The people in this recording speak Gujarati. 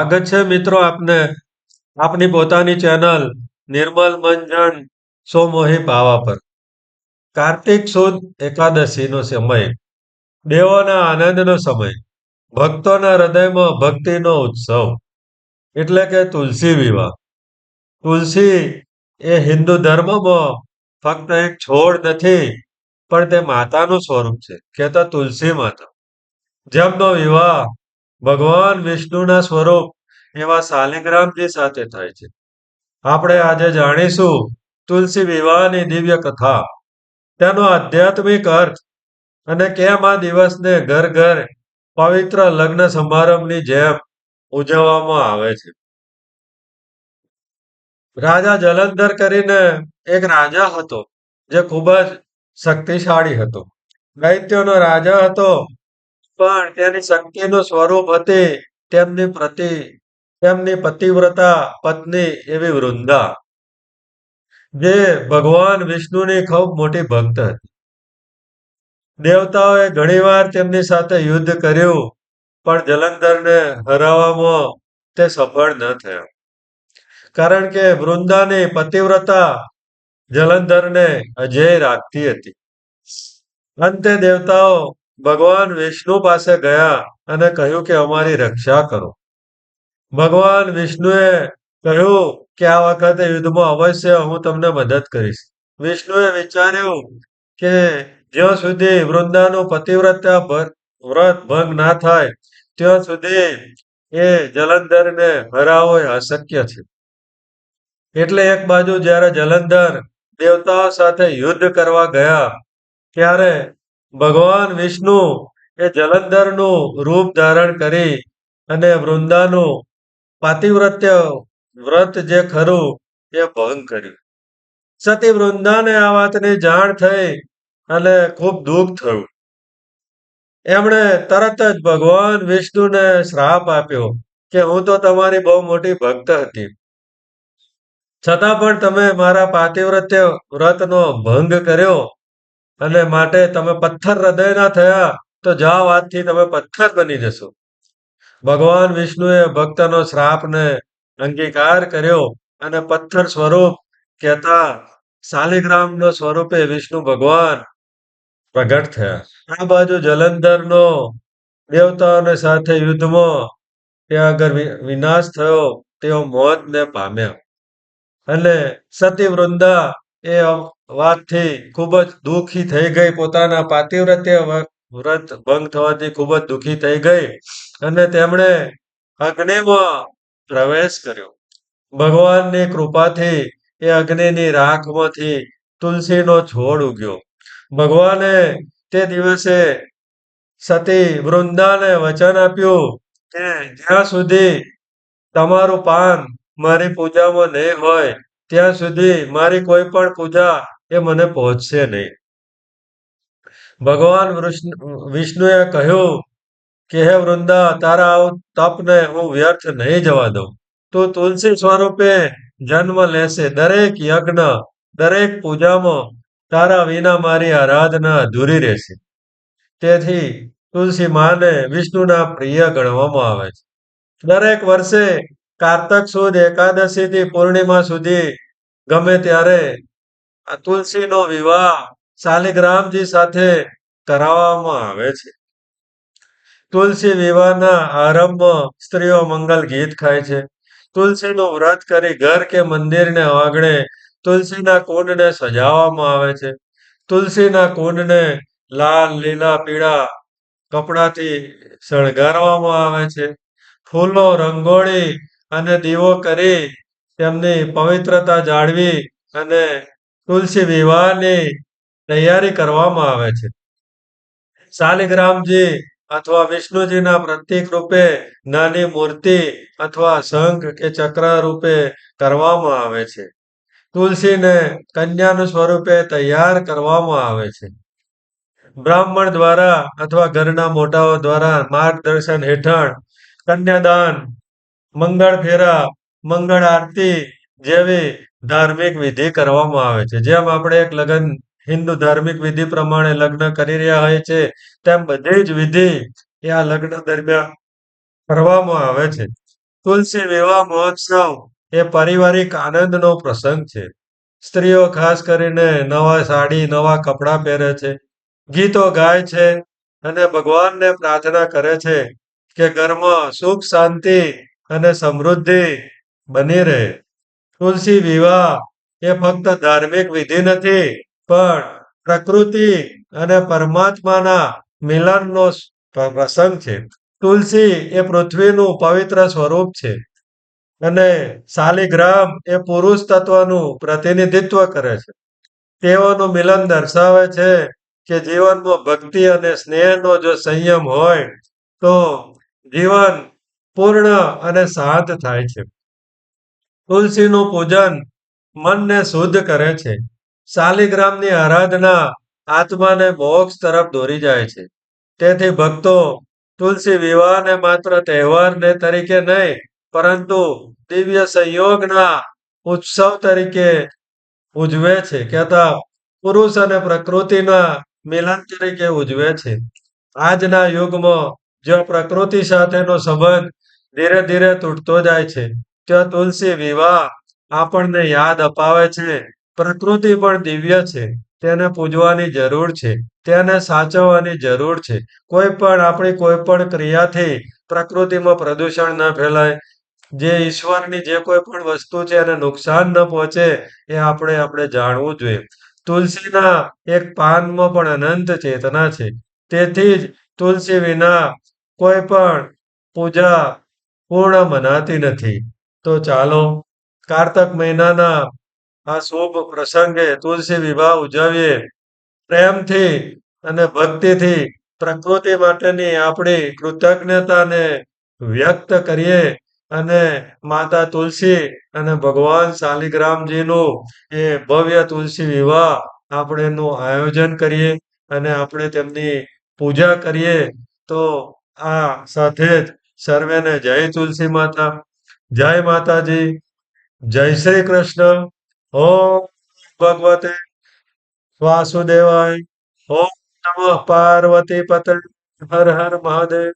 સ્વાગત છે મિત્રો આપને આપની પોતાની ચેનલ નિર્મલ મંજન સો મોહી પાવા પર. કાર્તિક સુદ એકાદશીનો સમય, દેવોના આનંદનો સમય, ભક્તોના હૃદયમાં ભક્તિનો ઉત્સવ એટલે કે તુલસી વિવાહ. તુલસી એ હિન્દુ ધર્મમાં ફક્ત એક છોડ નથી, પણ તે માતાનું સ્વરૂપ છે, કહેતા તુલસી માતા. જેમનો વિવાહ ભગવાન વિષ્ણુના સ્વરૂપ એવા શાલિગ્રામજી સાથે થાય છે. આપણે આજે જાણીશું તુલસી વિવાહની દિવ્ય કથા, તેનો આધ્યાત્મિક અર્થ અને કેમ આ દિવસને ઘર ઘર પવિત્ર લગ્ન સમારંભની જેમ ઉજવવામાં આવે છે. રાજા જલંધર કરીને એક રાજા હતો, જે ખૂબ જ શક્તિશાળી હતો. દૈત્યોનો રાજા હતો, પણ તેની શક્તિનું સ્વરૂપ હતી તેમની પતિવ્રતા પત્ની એવી વૃંદા, જે ભગવાન વિષ્ણુની ખૂબ મોટી ભક્ત હતી. દેવતાઓએ ઘણીવાર તેમની સાથે યુદ્ધ કર્યું, પણ જલંધરને હરાવવામાં તે સફળ ન થયા. કારણ કે વૃંદાની પતિવ્રતા જલંધરને અજેય રાખતી હતી. અંતે દેવતાઓ ભગવાન વિષ્ણુ પાસે ગયા અને કહ્યું કે અમારી રક્ષા કરો. ભગવાન વિષ્ણુએ કહ્યું કે આ વખતે યુદ્ધમાં અવશ્ય હું તમને મદદ કરીશ. વિષ્ણુએ વિચાર્યું કે જ્યાં સુધી વૃંદાનું પતિવ્રતા વ્રત ભંગ ના થાય ત્યાં સુધી એ જલંધરને હરાવો એ અશક્ય છે. એટલે એક બાજુ જ્યારે જલંધર દેવતાઓ સાથે યુદ્ધ કરવા ગયા, ત્યારે ભગવાન વિષ્ણુ એ જલંધરનું રૂપ ધારણ કરી અને વૃંદાનું પાતિવ્રત્ય વ્રત જે ખરું એ ભંગ કર્યું. સતી વૃંદાને આ વાતની જાણ થઈ અને ખૂબ દુઃખ થયું. એમણે તરત જ ભગવાન વિષ્ણુને શ્રાપ આપ્યો કે હું તો તમારી બહુ મોટી ભક્ત હતી, છતાં પણ તમે મારા પાતિવ્રત્ય વ્રતનો ભંગ કર્યો અને માટે તમે પથ્થર હૃદયના થયા, તો જાઓ આજથી તમે પથ્થર બની જશો. ભગવાન વિષ્ણુએ ભક્તનો શ્રાપને અંગીકાર કર્યો અને પથ્થર સ્વરૂપ કહેતા શાલિગ્રામનો સ્વરૂપે વિષ્ણુ ભગવાન પ્રગટ થયા. આ બાજુ જલંધરનો દેવતાઓને સાથે યુદ્ધમાં ત્યાં આગળ વિનાશ થયો, તેઓ મોતને પામ્યા. અને સતી વૃંદા એ વાતથી ખૂબ જ દુઃખી થઈ ગઈ, પોતાના પાતિવ્રત્ય વ્રત ભંગ થવાથી ખૂબ જ દુઃખી થઈ ગઈ અને તેમણે અગ્નિમાં પ્રવેશ કર્યો. ભગવાનની કૃપાથી એ અગ્નિની રાખમાંથી તુલસીનો છોડ ઉગ્યો. ભગવાને તે દિવસે સતી વૃંદાને વચન આપ્યું કે જ્યાં સુધી તમારું પાન મારી પૂજામાં નહીં હોય, ત્યાં સુધી મારી કોઈ પણ પૂજા એ મને પહોંચશે નહીં. ભગવાન વિષ્ણુએ કહ્યું કે હે વૃંદા, તારા આવું તપને હું વ્યર્થ નહીં જવા દઉં. તું તુલસી સ્વરૂપે જન્મ લેશે. દરેક યજ્ઞ, દરેક પૂજામાં તારા વિના મારી આરાધના અધૂરી રહેશે. તેથી તુલસી માને વિષ્ણુના પ્રિય ગણવામાં આવે છે. દરેક વર્ષે કારતક સુદ એકાદશીથી પૂર્ણિમા સુધી ગમે ત્યારે આ તુલસીનો વિવાહ શાલિગ્રામજી સાથે કરાવવામાં આવે છે. તુલસી વિવાહના આરંભમાં સ્ત્રીઓ મંગલ ગીત ખાય છે. તુલસીનું વ્રત કરી ઘર કે મંદિરને આંગણે તુલસીના કુંડને સજાવવામાં આવે છે. તુલસીના કુંડને લાલ, લીલા, પીળા કપડાથી શણગારવામાં આવે છે. ફૂલો, રંગોળી અને દીવો કરી તેમની પવિત્રતા જાળવી અને તુલસી વિવાહની તૈયારી કરવામાં આવે છે. શાલિગ્રામજી અથવા વિષ્ણુજીના પ્રતીક રૂપે નાની મૂર્તિ અથવા શંખ કે ચક્ર રૂપે કરવામાં આવે છે. તુલસીને કન્યાનું સ્વરૂપે તૈયાર કરવામાં આવે છે. બ્રાહ્મણ દ્વારા અથવા ઘરના મોટાઓ દ્વારા માર્ગદર્શન હેઠળ કન્યાદાન, મંગળ ફેરા, મંગળ આરતી જેવી ધાર્મિક વિધિ કરવામાં આવે છે. જેમ આપણે એક લગ્ન હિન્દુ ધાર્મિક વિધિ પ્રમાણે લગ્ન કરી રહ્યા હોય છે, તેમ બધી જ વિધિ એ આ લગ્ન દરમિયાન કરવામાં આવે છે. તુલસી વિવાહ મહોત્સવ એ પારિવારિક આનંદનો પ્રસંગ છે. સ્ત્રીઓ ખાસ કરીને નવા સાડી, નવા કપડાં પહેરે છે, ગીતો ગાય છે અને ભગવાનને પ્રાર્થના કરે છે કે ઘરમાં સુખ, શાંતિ અને સમૃદ્ધિ બની રહે. તુલસી વિવાહ એ ફક્ત ધાર્મિક વિધિ નથી, પણ પ્રકૃતિ અને પરમાત્માના મિલનનો પ્રસંગ છે. તુલસી એ પૃથ્વીનું પવિત્ર સ્વરૂપ છે અને શાલિગ્રામ એ પુરુષ તત્વનું પ્રતિનિધિત્વ કરે છે. તેઓનું મિલન દર્શાવે છે કે જીવનમાં ભક્તિ અને સ્નેહનો જો સંયમ હોય, તો જીવન પૂર્ણ અને શાંત થાય છે. તુલસીનું પૂજન મનને શુદ્ધ કરે છે. શાલિગ્રામની આરાધના આત્માને મોક્ષ તરફ દોરી જાય છે. તેથી ભક્તો તુલસી વિવાહને માત્ર તહેવારને તરીકે નહીં, પરંતુ દિવ્ય સંયોગના ઉત્સવ તરીકે ઉજવે છે. કહેતા પુરુષ અને પ્રકૃતિના મિલન તરીકે ઉજવે છે. આજના યુગમાં જ્યાં પ્રકૃતિ સાથેનો સંબંધ ધીરે ધીરે તૂટતો જાય છે, ત્યાં તુલસી વિવાહ આપણને યાદ અપાવે છે. પ્રકૃતિ પણ દિવ્ય છે. તેને પૂજવાની જરૂર છે. તેને સાચવવાની જરૂર છે. આપણી કોઈ પણ ક્રિયાથી પ્રકૃતિમાં પ્રદૂષણ ન ફેલાય. જે ઈશ્વરની જે કોઈ પણ વસ્તુ છે એને નુકસાન ન પહોંચે, એ આપણે જાણવું જોઈએ. તુલસીના એક પાનમાં પણ અનંત ચેતના છે. તેથી જ તુલસી વિના કોઈ પણ પૂજા પૂર્ણ મનાતી નથી. તો ચાલો કારતક મહિનાના આ શુભ પ્રસંગે તુલસી વિવાહ ઉજવીએ. પ્રેમથી અને ભક્તિથી પ્રકૃતિ માટેની આપણી કૃતજ્ઞતાને વ્યક્ત કરીએ અને માતા તુલસી અને ભગવાન શાલિગ્રામજીનું એ ભવ્ય તુલસી વિવાહ આપણે એનું આયોજન કરીએ અને આપણે તેમની પૂજા કરીએ. તો આ સાથે જ સર્વેને જય તુલસી માતા, જય માતાજી, જય શ્રી કૃષ્ણ. ઓમ ભગવતે વાસુદેવાય. ઓમ નમઃ પાર્વતી પતય. હર હર મહાદેવ.